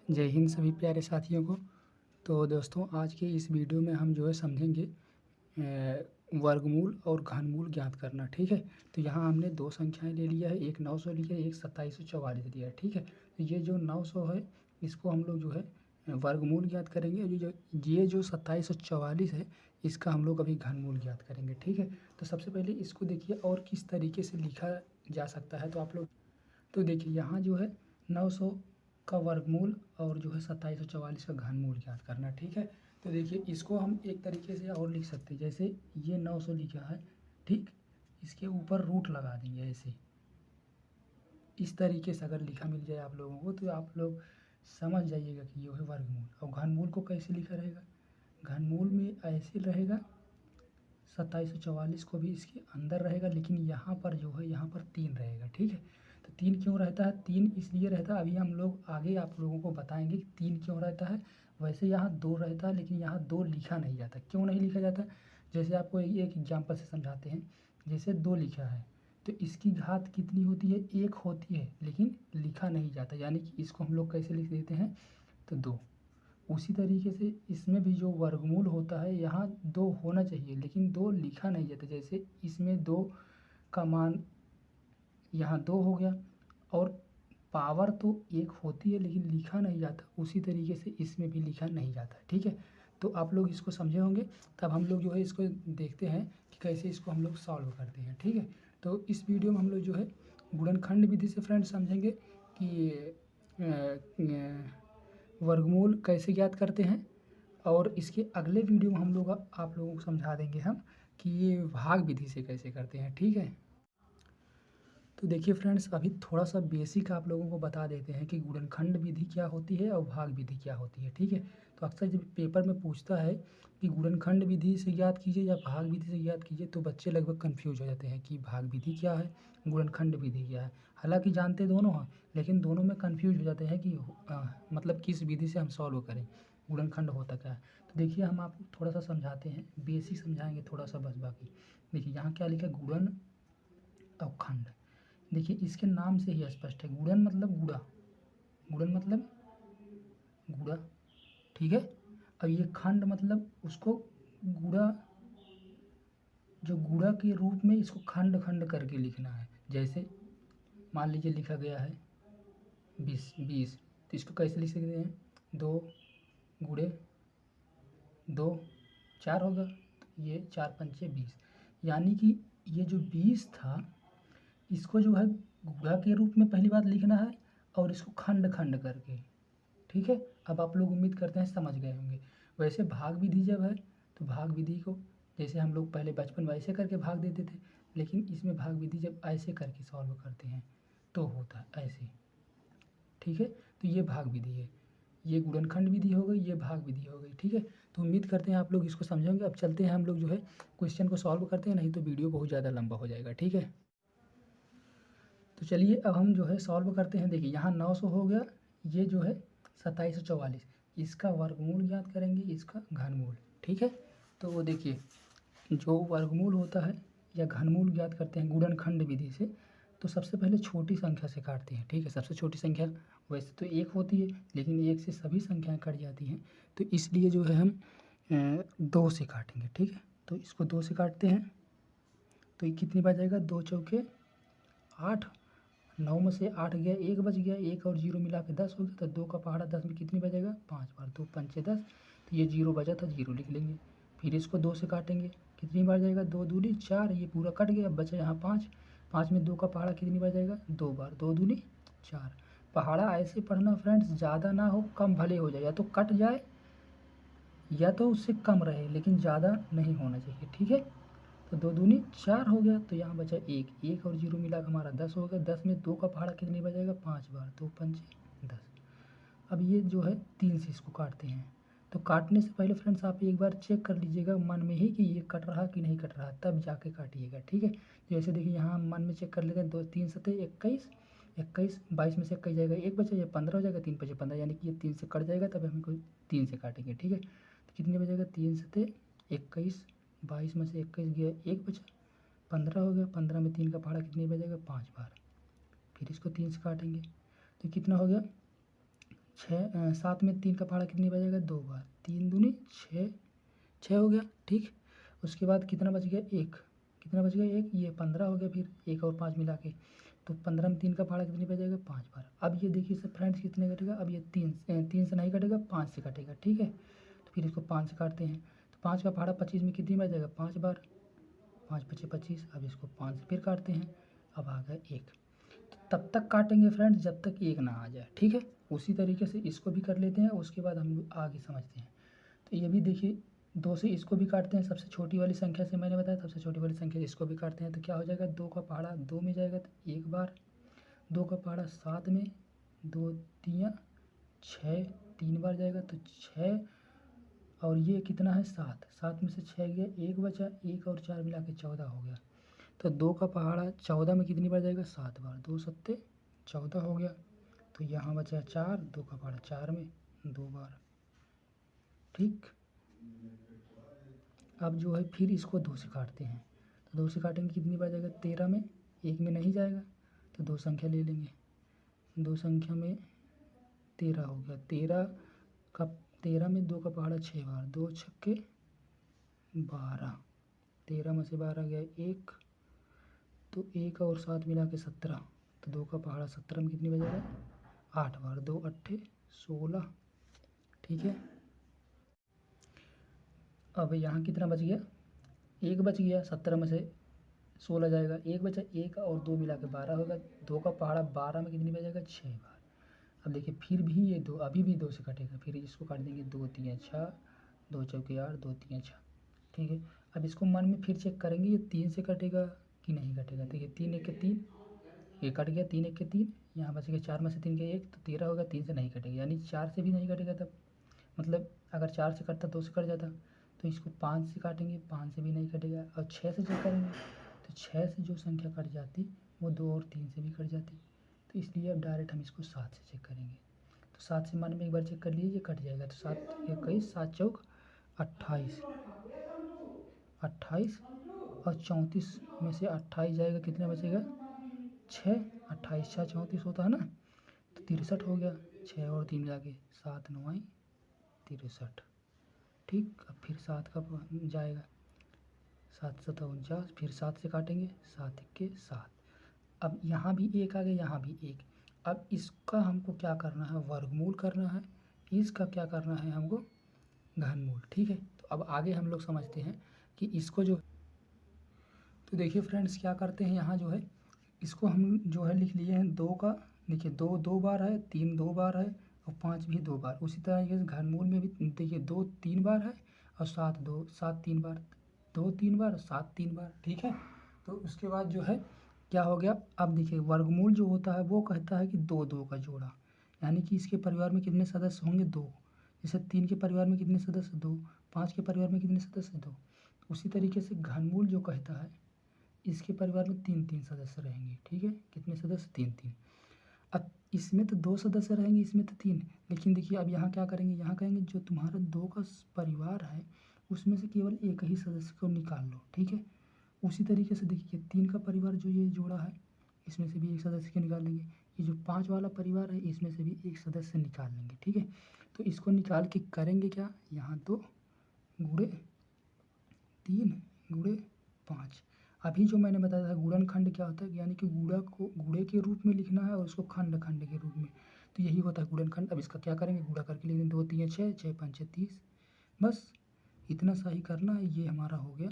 जय हिंद सभी प्यारे साथियों को। तो दोस्तों आज के इस वीडियो में हम जो है समझेंगे वर्गमूल और घनमूल ज्ञात करना। ठीक है, तो यहाँ हमने दो संख्याएं ले लिया है, एक 900 लिया है, एक 2744 लिया है। ठीक है, तो ये जो 900 है इसको हम लोग जो है वर्गमूल ज्ञात करेंगे, और ये जो 2744 है इसका हम लोग अभी घनमूल ज्ञात करेंगे। ठीक है, तो सबसे पहले इसको देखिए और किस तरीके से लिखा जा सकता है। तो आप लोग तो देखिए यहाँ जो है 900 का वर्गमूल और जो है 2744 का घनमूल ज्ञात करना। ठीक है, तो देखिए इसको हम एक तरीके से और लिख सकते हैं, जैसे ये 900 लिखा है, ठीक, इसके ऊपर रूट लगा देंगे ऐसे। इस तरीके से अगर लिखा मिल जाए आप लोगों को तो आप लोग समझ जाइएगा कि ये है वर्गमूल। और घनमूल को कैसे लिखा रहेगा, घनमूल में ऐसे रहेगा, 2744 को भी इसके अंदर रहेगा, लेकिन यहाँ पर जो है यहाँ पर 3 रहेगा। ठीक है, तो 3 क्यों रहता है, 3 इसलिए रहता है, अभी हम लोग आगे आप लोगों को बताएंगे कि 3 क्यों रहता है। वैसे यहाँ 2 रहता है, लेकिन यहाँ 2 लिखा नहीं जाता। क्यों नहीं लिखा जाता, जैसे आपको एक एग्जाम्पल से समझाते हैं। जैसे 2 लिखा है तो इसकी घात कितनी होती है, 1 होती है, लेकिन लिखा नहीं जाता, यानी कि इसको हम लोग कैसे लिख देते हैं, तो 2। उसी तरीके से इसमें भी जो वर्गमूल होता है यहाँ 2 होना चाहिए, लेकिन 2 लिखा नहीं जाता। जैसे इसमें 2 का मान यहाँ 2 हो गया, और पावर तो 1 होती है लेकिन लिखा नहीं जाता, उसी तरीके से इसमें भी लिखा नहीं जाता। ठीक है, तो आप लोग इसको समझे होंगे। तब हम लोग जो है इसको देखते हैं कि कैसे इसको हम लोग सॉल्व करते हैं। ठीक है, तो इस वीडियो में हम लोग जो है गुणनखंड विधि से फ्रेंड्स समझेंगे कि वर्गमूल कैसे ज्ञात करते हैं, और इसके अगले वीडियो में हम लोग आप लोगों को समझा देंगे हम कि ये भाग विधि से कैसे करते हैं। ठीक है, तो देखिए फ्रेंड्स अभी थोड़ा सा बेसिक आप लोगों को बता देते हैं कि गुणनखंड विधि क्या होती है और भाग विधि क्या होती है। ठीक है, तो अक्सर जब पेपर में पूछता है कि गुणनखंड विधि से ज्ञात कीजिए या भाग विधि से ज्ञात कीजिए, तो बच्चे लगभग कंफ्यूज हो जाते हैं कि भाग विधि क्या है, गुणनखंड विधि क्या है। हालांकि जानते दोनों हैं, लेकिन दोनों में कंफ्यूज हो जाते हैं कि मतलब किस विधि से हम सॉल्व करें, गुणनखंड होता क्या है। तो देखिए हम आपको थोड़ा सा समझाते हैं, बेसिक समझाएंगे थोड़ा सा बस। बाकी देखिए यहाँ क्या लिखा है, गुणन और खंड। देखिए इसके नाम से ही स्पष्ट है, गुणन मतलब गुड़ा, गुणन मतलब गुड़ा। ठीक है, अब ये खंड मतलब उसको गुड़ा, जो गुड़ा के रूप में इसको खंड खंड करके लिखना है। जैसे मान लीजिए लिखा गया है 20, तो इसको कैसे लिख सकते हैं, 2 गुड़े 2 4 होगा, तो ये 4 पंचे 20, यानी कि ये जो 20 था इसको जो है गुणा के रूप में पहली बात लिखना है, और इसको खंड खंड करके। ठीक है, अब आप लोग उम्मीद करते हैं समझ गए होंगे। वैसे भाग विधि जब है तो भाग विधि को जैसे हम लोग पहले बचपन में ऐसे करके भाग देते थे, लेकिन इसमें भाग विधि जब ऐसे करके सॉल्व करते हैं तो होता है ऐसे। ठीक है, तो ये भाग विधि है, ये गुणनखंड विधि हो गई, ये भाग विधि हो गई। ठीक है, तो उम्मीद करते हैं आप लोग इसको समझेंगे। अब चलते हैं हम लोग जो है क्वेश्चन को सॉल्व करते हैं, नहीं तो वीडियो बहुत ज़्यादा लंबा हो जाएगा। ठीक है, तो चलिए अब हम जो है सॉल्व करते हैं। देखिए यहाँ 900 हो गया, ये जो है 2744, इसका वर्गमूल ज्ञात करेंगे, इसका घनमूल। ठीक है, तो देखिए जो वर्गमूल होता है या घनमूल ज्ञात करते हैं गुणनखंड विधि से, तो सबसे पहले छोटी संख्या से काटते हैं। ठीक है, सबसे छोटी संख्या वैसे तो 1 होती है, लेकिन 1 से सभी संख्याएं कट जाती हैं, तो इसलिए जो है हम 2 से काटेंगे। ठीक है, तो इसको 2 से काटते हैं, तो ये कितनी बार जाएगा, 2 चौके 8, 9 में से 8 गया, 1 बच गया, 1 और 0 मिला के 10 हो गया, तो 2 का पहाड़ा 10 में कितनी बचेगा, 5 बार, 2 पंचे 10, तो ये 0 बचा था, 0 लिख लेंगे। फिर इसको 2 से काटेंगे, कितनी बार जाएगा, 2 दूनी 4, ये पूरा कट गया, बचा यहाँ 5, 5 में 2 का पहाड़ा कितनी बार जाएगा, 2 बार, 2 दूनी 4। पहाड़ा ऐसे पढ़ना फ्रेंड्स, ज़्यादा ना हो, कम भले हो जाए, या तो कट जाए या तो उससे कम रहे, लेकिन ज़्यादा नहीं होना चाहिए। ठीक है, तो 2 दूनी 4 हो गया, तो यहाँ बचा 1, 1 और 0 मिला के हमारा 10 हो गया। 10 में 2 का पहाड़ा कितनी बचेगा, 5 बार, 2 पंचे 10। अब ये जो है 3 से इसको काटते हैं, तो काटने से पहले फ्रेंड्स आप एक बार चेक कर लीजिएगा मन में ही कि ये कट रहा कि नहीं कट रहा, तब जाके काटिएगा। ठीक है, जैसे देखिए यहाँ मन में चेक कर लेते हैं, 2 3 सतह 21, 21 22 में से 21 जाएगा, 1 बचा, ये 15 हो जाएगा, 3 पचे 15, यानी कि ये 3 से कट जाएगा, तब हम कोई 3 से काटेंगे। ठीक है, तो कितने बचेगा, 3 सतह 21, 22 में से 21 गया, 1 बचा, 15 हो गया, 15 में 3 का पहाड़ा कितनी बचेगा, 5 बार। फिर इसको 3 से काटेंगे, तो कितना हो गया, 7 में 3 का पहाड़ा कितनी बचेगा 2 बार, 3 दूनी 6, 6 हो गया। ठीक, उसके बाद कितना बच गया 1, कितना बच गया 1, ये 15 हो गया। फिर 1 और 5 मिला के तो 15 में 3 का पहाड़ा कितनी बचेगा 5 बार। अब ये देखिए सब फ्रेंड्स कितने कटेगा, अब ये 3 से नहीं कटेगा, 5 से कटेगा। ठीक है, तो फिर इसको 5 से काटते हैं, तो 5 का पहाड़ा 25 में कितनी बचेगा 5 बार, 5 पचे 25। अब इसको 5 से फिर काटते हैं, अब आ गया 1। तो तब तक काटेंगे फ्रेंड्स जब तक 1 ना आ जाए। ठीक है, उसी तरीके से इसको भी कर लेते हैं, उसके बाद हम लोग आगे समझते हैं। तो ये भी देखिए 2 से इसको भी काटते हैं, सबसे छोटी वाली संख्या से मैंने बताया, सबसे छोटी वाली संख्या इसको भी काटते हैं। तो क्या हो जाएगा 2 का पहाड़ा 2 में जाएगा तो 1 बार, 2 का पहाड़ा 7 में, 2 तियाँ 6, 3 बार जाएगा तो 6, और ये कितना है 7, 7 में से 6 गया 1 बचा, 1 और 4 मिला के 14 हो गया। तो 2 का पहाड़ा 14 में कितनी बार जाएगा 7 बार, 2 सत्ते 14 हो गया। तो यहाँ बचा 4, 2 का पहाड़ा 4 में 2 बार। ठीक, अब जो है फिर इसको 2 से काटते हैं, तो 2 से काटेंगे कितनी बार जाएगा 13 में, 1 में नहीं जाएगा तो 2 संख्या ले लेंगे, 2 संख्या में 13 हो गया। 13 में 2 का पहाड़ा 6 बार, 2 छक्के 12, 13 में से 12 गया 1, तो 1 और 7 मिला के 17, तो 2 का पहाड़ा 17 में कितनी बजेगा 8 बार, 2 अट्ठे 16। ठीक है, अब यहाँ कितना बच गया 1 बच गया, 17 में से 16 जाएगा, 1 बचा, 1 और 2 मिला के 12 होगा। 2 का पहाड़ा 12 में कितनी बजेगा 6 बार। अब देखिए फिर भी ये 2 अभी भी 2 से कटेगा, फिर इसको काट देंगे 2 तियाँ 6, 2 चौके 8, 2 तियाँ 6। ठीक है, अब इसको मन में फिर चेक करेंगे ये 3 से कटेगा कि नहीं कटेगा। देखिए 3 1 के 3, ये कट गया, 3 1 के 3, यहाँ बच गया 4 में से 3 के 1, तो 13 होगा, 3 से नहीं कटेगा, यानी 4 से भी नहीं कटेगा। तब मतलब अगर 4 से कटता 2 से कट जाता, तो इसको 5 से काटेंगे, 5 से भी नहीं कटेगा। और 6 से चेक करेंगे तो 6 से जो संख्या कट जाती वो 2 और 3 से भी कट जाती, तो इसलिए अब डायरेक्ट हम इसको 7 से चेक करेंगे। तो 7 से मन में एक बार चेक कर लीजिए, कट जाएगा। तो 7 21, 7 चौक 28, 28 और 34 में से 28 जाएगा, कितना बचेगा 6, 28 6 34 होता है ना, तो 63 हो गया। 6 और 3 मिला के 7 9 63। ठीक, अब फिर 7 का जाएगा, 7 7 49, फिर 7 से काटेंगे, 7 1 7। अब यहाँ भी 1 आ गया, यहाँ भी 1। अब इसका हमको क्या करना है वर्गमूल करना है, इसका क्या करना है हमको घनमूल। ठीक है, तो अब आगे हम लोग समझते हैं कि इसको जो, तो देखिए फ्रेंड्स क्या करते हैं यहाँ जो है इसको हम जो है लिख लिए हैं 2 का, देखिए 2 2 बार है, 3 2 बार है और 5 भी 2 बार। उसी तरीके से घनमूल में भी देखिए 2 3 बार है और 7 3 बार, 2 3 बार 7 3 बार। ठीक है, तो उसके बाद जो है क्या हो गया, अब देखिए वर्गमूल जो होता है वो कहता है कि 2 2 का जोड़ा, यानी कि इसके परिवार में कितने सदस्य होंगे 2। जैसे 3 के परिवार में कितने सदस्य 2, 5 के परिवार में कितने सदस्य 2। उसी तरीके से घनमूल जो कहता है इसके परिवार में 3 3 सदस्य रहेंगे। ठीक है, कितने सदस्य 3 3। अब इसमें तो 2 सदस्य रहेंगे, इसमें तो 3, लेकिन देखिए अब यहाँ क्या करेंगे, यहाँ कहेंगे जो तुम्हारा 2 का परिवार है उसमें से केवल एक ही सदस्य को निकाल लो। ठीक है, उसी तरीके से देखिए 3 का परिवार जो ये जोड़ा है इसमें से भी एक सदस्य को निकाल लेंगे, ये जो 5 वाला परिवार है इसमें से भी एक सदस्य निकाल लेंगे। ठीक है, तो इसको निकाल के करेंगे क्या, यहाँ 2 गुणे 3 गुणे 5। अभी जो मैंने बताया था गुणनखंड क्या होता है, यानी कि गुणा को गुणे के रूप में लिखना है और उसको खंड खंड के रूप में, तो यही होता है गुणनखंड। अब इसका क्या करेंगे गुणा करके लिख देंगे, 2 3 6, 6 5 30, बस इतना सा ही करना है। ये हमारा हो गया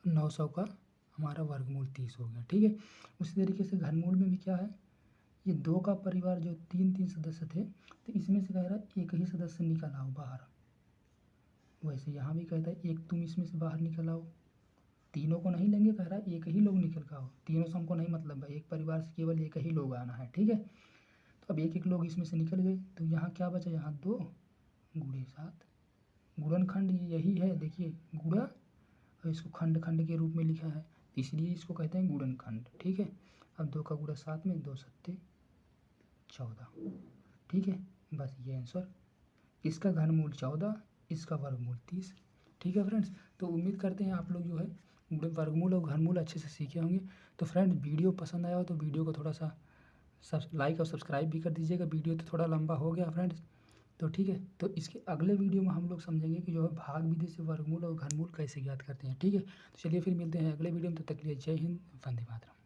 900 का हमारा वर्गमूल 30 हो गया। ठीक है, उसी तरीके से घनमूल में भी क्या है, ये 2 का परिवार जो 3 3 सदस्य थे, तो इसमें से कह रहा है एक ही सदस्य निकल आओ बाहर। वैसे यहाँ भी कहता है एक तुम इसमें से बाहर निकल आओ, तीनों को नहीं लेंगे, कह रहा है एक ही लोग निकल का हो, तीनों से हमको नहीं मतलब भाई, एक परिवार से केवल एक ही लोग आना है। ठीक है, तो अब एक एक लोग इसमें से निकल गए, तो यहाँ क्या बचा, यहाँ 2 गुणे 7। गुणनखंड यही है, देखिए गुणा और इसको खंड खंड के रूप में लिखा है, इसलिए इसको कहते हैं गुणनखंड। ठीक है, अब 2 का गुणा 7 में, 2 सत्ते 14। ठीक है, बस ये आंसर, इसका घनमूल 14, इसका वर्गमूल 30। ठीक है फ्रेंड्स, तो उम्मीद करते हैं आप लोग जो है वर्गमूल और घनमूल अच्छे से सीखे होंगे। तो फ्रेंड्स वीडियो पसंद आया हो तो वीडियो को थोड़ा सा सब लाइक और सब्सक्राइब भी कर दीजिएगा। वीडियो तो थोड़ा लंबा हो गया फ्रेंड्स, तो ठीक है। तो इसके अगले वीडियो में हम लोग समझेंगे कि जो है भाग विधि से वर्गमूल और घनमूल कैसे ज्ञात करते हैं, ठीक है। तो चलिए फिर मिलते हैं अगले वीडियो में, तब तक के लिए जय हिंद, वंदे मातरम।